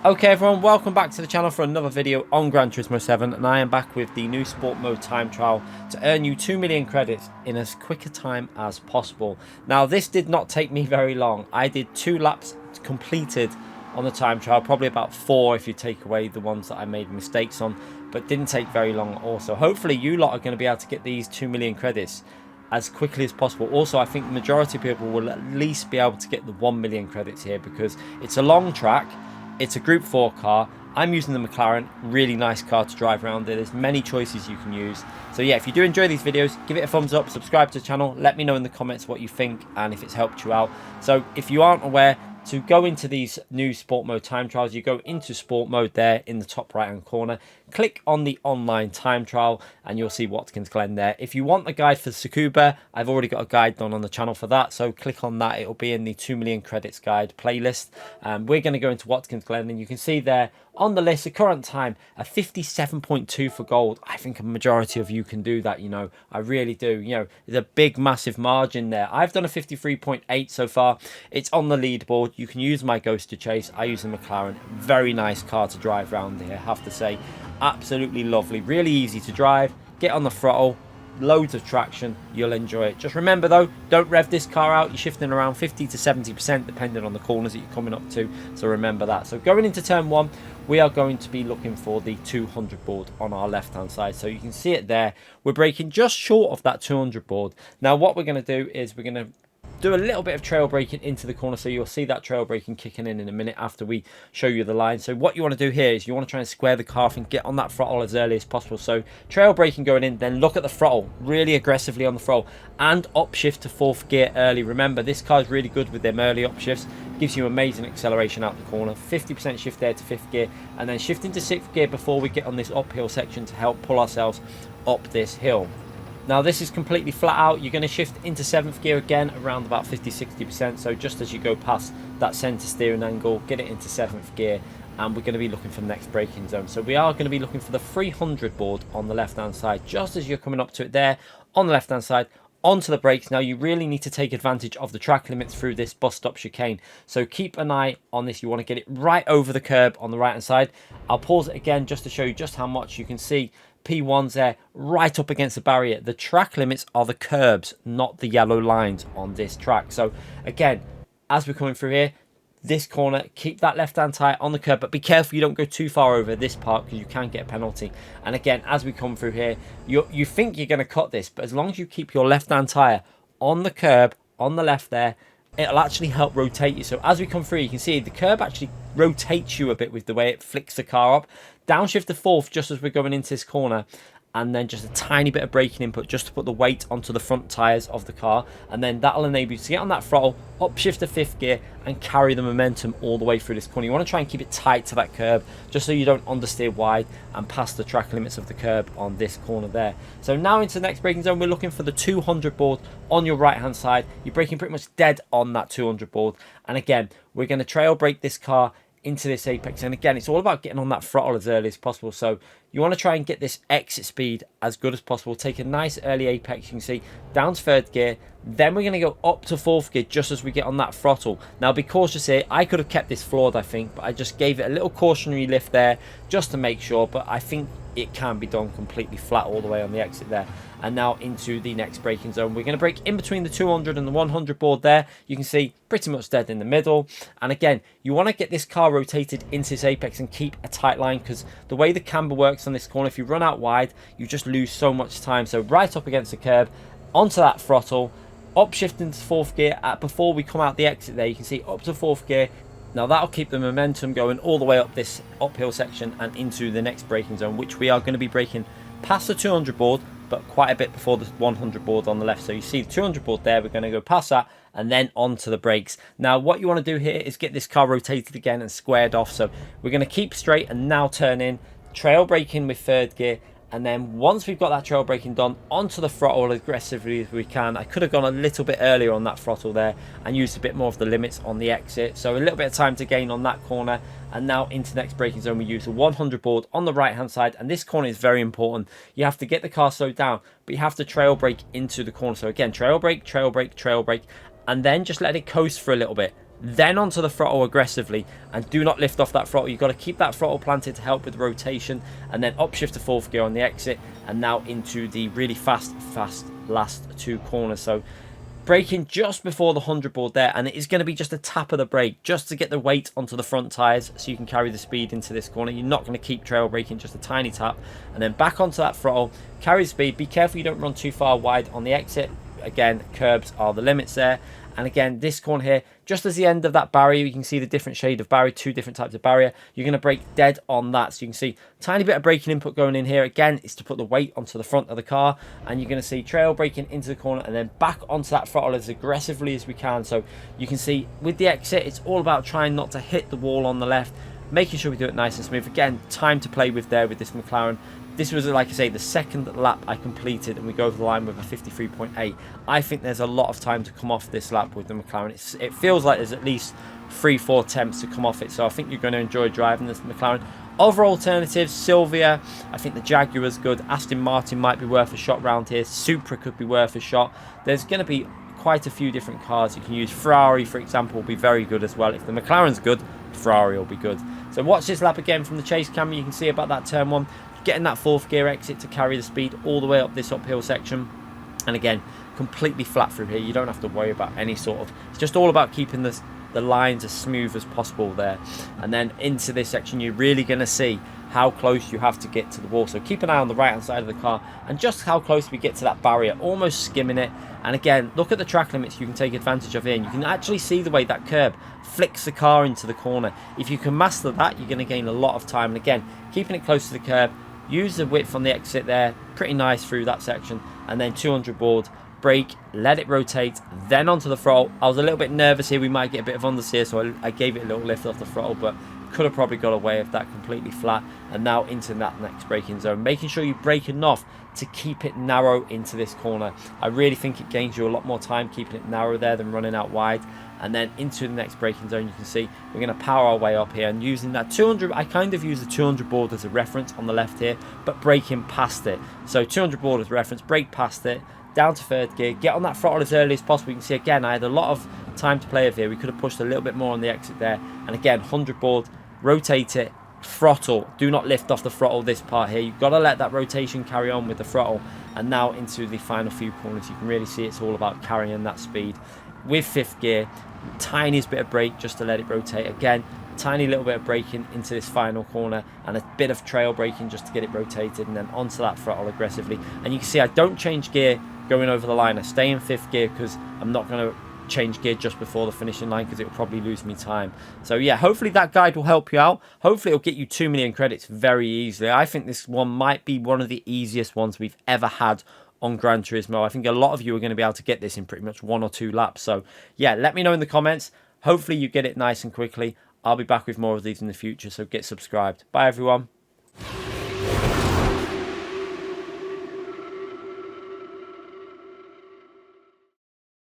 Okay everyone, welcome back to the channel for another video on Gran Turismo 7, and I am back with the new sport mode time trial to earn you 2 million credits in as quick a time as possible. Now this did not take me very long. I did 2 laps completed on the time trial, probably about 4 if you take away the ones that I made mistakes on, but didn't take very long also. Hopefully you lot are going to be able to get these 2 million credits as quickly as possible. Also, I think the majority of people will at least be able to get the 1 million credits here because it's a long track. It's a Group 4 car. I'm using the McLaren. Really nice car to drive around. There's many choices you can use. So yeah, if you do enjoy these videos, give it a thumbs up, subscribe to the channel. Let me know in the comments what you think and if it's helped you out. So if you aren't aware, to go into these new sport mode time trials, you go into sport mode there in the top right hand corner, click on the online time trial and you'll see Watkins Glen there. If you want a guide for Tsukuba, I've already got a guide done on the channel for that, so click on that. It'll be in the 2 million credits guide playlist. We're going to go into Watkins Glen and you can see there on the list, the current time, a 57.2 for gold. I think a majority of you can do that, you know. I really do. You know, there's a big, massive margin there. I've done a 53.8 so far. It's on the leaderboard. You can use my Ghost to chase. I use the McLaren. Very nice car to drive around here, I have to say. Absolutely lovely. Really easy to drive. Get on the throttle. Loads of traction. You'll enjoy it. Just remember though, don't rev this car out. You're shifting around 50 to 70% depending on the corners that you're coming up to, so remember that. So going into turn 1, we are going to be looking for the 200 board on our left hand side. So you can see it there. We're braking just short of that 200 board. Now what we're going to do is we're going to do a little bit of trail braking into the corner, so you'll see that trail braking kicking in a minute after we show you the line. So what you want to do here is you want to try and square the car off and get on that throttle as early as possible. So trail braking going in, then look at the throttle really aggressively on the throttle and upshift to 4th gear early. Remember, this car is really good with them early upshifts. Gives you amazing acceleration out the corner. 50% shift there to 5th gear and then shifting to 6th gear before we get on this uphill section to help pull ourselves up this hill. Now this is completely flat out. You're going to shift into 7th gear again around about 50-60%. So just as you go past that centre steering angle, get it into 7th gear, and we're going to be looking for the next braking zone. So we are going to be looking for the 300 board on the left hand side. Just as you're coming up to it there on the left hand side, onto the brakes. Now you really need to take advantage of the track limits through this bus stop chicane, so keep an eye on this. You want to get it right over the curb on the right hand side. I'll pause it again just to show you just how much. You can see P1's there right up against the barrier. The track limits are the curbs, not the yellow lines on this track. So again, as we're coming through here, this corner, keep that left hand tyre on the curb, but be careful you don't go too far over this part because you can get a penalty. And again, as we come through here, you think you're going to cut this, but as long as you keep your left hand tyre on the curb on the left there, it'll actually help rotate you. So as we come through, you can see the curb actually rotates you a bit with the way it flicks the car up. Downshift to 4th just as we're going into this corner, and then just a tiny bit of braking input just to put the weight onto the front tyres of the car, and then that'll enable you to get on that throttle, upshift to 5th gear and carry the momentum all the way through this corner. You want to try and keep it tight to that curb just so you don't understeer wide and pass the track limits of the curb on this corner there. So now into the next braking zone, we're looking for the 200 board on your right hand side. You're braking pretty much dead on that 200 board, and again we're going to trail brake this car into this apex, and again it's all about getting on that throttle as early as possible. So you want to try and get this exit speed as good as possible. Take a nice early apex, you can see, down to 3rd gear, then we're going to go up to 4th gear just as we get on that throttle. Now be cautious here. I could have kept this floored, I think, but I just gave it a little cautionary lift there just to make sure, but I think it can be done completely flat all the way on the exit there. And now into the next braking zone, we're going to brake in between the 200 and the 100 board there. You can see pretty much dead in the middle, and again you want to get this car rotated into this apex and keep a tight line, because the way the camber works on this corner, if you run out wide you just lose so much time. So right up against the curb, onto that throttle, upshift into 4th gear before we come out the exit there. You can see up to 4th gear. Now that'll keep the momentum going all the way up this uphill section and into the next braking zone, which we are going to be braking past the 200 board, but quite a bit before the 100 board on the left. So you see the 200 board there, we're going to go past that and then onto the brakes. Now what you want to do here is get this car rotated again and squared off. So we're going to keep straight and now turn in, trail braking with 3rd gear, and then once we've got that trail braking done, onto the throttle as aggressively as we can. I could have gone a little bit earlier on that throttle there and used a bit more of the limits on the exit, so a little bit of time to gain on that corner. And now into the next braking zone, we use the 100 board on the right hand side, and this corner is very important. You have to get the car slowed down, but you have to trail brake into the corner. So again, trail brake, trail brake, trail brake, and then just let it coast for a little bit. then onto the throttle aggressively, and do not lift off that throttle. You've got to keep that throttle planted to help with rotation, and then upshift to 4th gear on the exit, and now into the really fast last 2 corners. So braking just before the 100 board there, and it is going to be just a tap of the brake just to get the weight onto the front tyres so you can carry the speed into this corner. You're not going to keep trail braking, just a tiny tap, and then back onto that throttle, carry the speed. Be careful you don't run too far wide on the exit. Again, curbs are the limits there. And again, this corner here, just as the end of that barrier, you can see the different shade of barrier, 2 different types of barrier. You're going to brake dead on that. So you can see tiny bit of braking input going in here. Again, it's to put the weight onto the front of the car. And you're going to see trail braking into the corner and then back onto that throttle as aggressively as we can. So you can see with the exit, it's all about trying not to hit the wall on the left, making sure we do it nice and smooth. Again, time to play with there with this McLaren. This was, like I say, the 2nd lap I completed, and we go over the line with a 53.8. I think there's a lot of time to come off this lap with the McLaren. It feels like there's at least 3-4 attempts to come off it, so I think you're going to enjoy driving this McLaren. Other alternatives, Silvia, I think the Jaguar's good. Aston Martin might be worth a shot round here. Supra could be worth a shot. There's going to be quite a few different cars you can use. Ferrari, for example, will be very good as well. If the McLaren's good, Ferrari will be good. So watch this lap again from the chase camera. You can see about that turn 1. Getting that 4th gear exit to carry the speed all the way up this uphill section, and again completely flat through here. You don't have to worry about any sort of, it's just all about keeping the lines as smooth as possible there. And then into this section, you're really going to see how close you have to get to the wall. So keep an eye on the right hand side of the car and just how close we get to that barrier, almost skimming it. And again, look at the track limits you can take advantage of here, and you can actually see the way that curb flicks the car into the corner. If you can master that, you're going to gain a lot of time. And again, keeping it close to the curb, use the width on the exit there, pretty nice through that section, and then 200 board, brake, let it rotate, then onto the throttle. I was a little bit nervous here, we might get a bit of understeer, so I gave it a little lift off the throttle, but could have probably got away with that completely flat. And now into that next braking zone, making sure you're braking off to keep it narrow into this corner. I really think it gains you a lot more time keeping it narrow there than running out wide. And then into the next braking zone, you can see we're going to power our way up here, and using that 200, I kind of use the 200 board as a reference on the left here, but braking past it. So 200 board as a reference, brake past it, down to 3rd gear, get on that throttle as early as possible. You can see again, I had a lot of time to play with here. We could have pushed a little bit more on the exit there. And again, 100 board, rotate it, throttle, do not lift off the throttle this part here. You've got to let that rotation carry on with the throttle. And now into the final few corners, you can really see it's all about carrying that speed with 5th gear, tiniest bit of brake just to let it rotate. Again, tiny little bit of braking into this final corner, and a bit of trail braking just to get it rotated, and then onto that throttle aggressively. And you can see I don't change gear going over the line. I stay in 5th gear because I'm not going to change gear just before the finishing line because it will probably lose me time. So yeah, hopefully that guide will help you out. Hopefully it'll get you 2 million credits very easily. I think this one might be one of the easiest ones we've ever had on Gran Turismo. I think a lot of you are going to be able to get this in pretty much 1 or 2 laps. So yeah, let me know in the comments. Hopefully you get it nice and quickly. I'll be back with more of these in the future, so get subscribed. Bye everyone.